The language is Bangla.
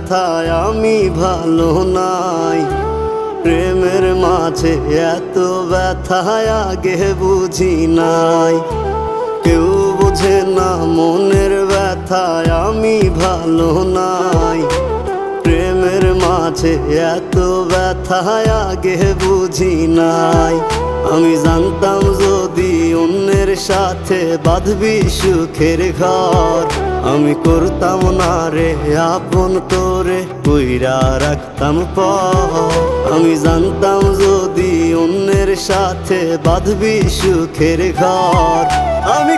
ব্যথায় আমি ভালো নাই। প্রেমের মাঝে এত ব্যথায় আগে বুঝি নাই। কেউ বোঝে না মনের ব্যথায় আমি ভালো নাই। প্রেমের মাঝে এত ব্যথায় আগে বুঝি নাই। আমি জানতাম যদি অন্যের সাথে বাঁধবি সুখের ঘর, আমি করতাম না রে আপন তোরে কইরা রাখতাম পর। আমি জানতাম যদি অন্যের সাথে বাঁধবি সুখের ঘর, আমি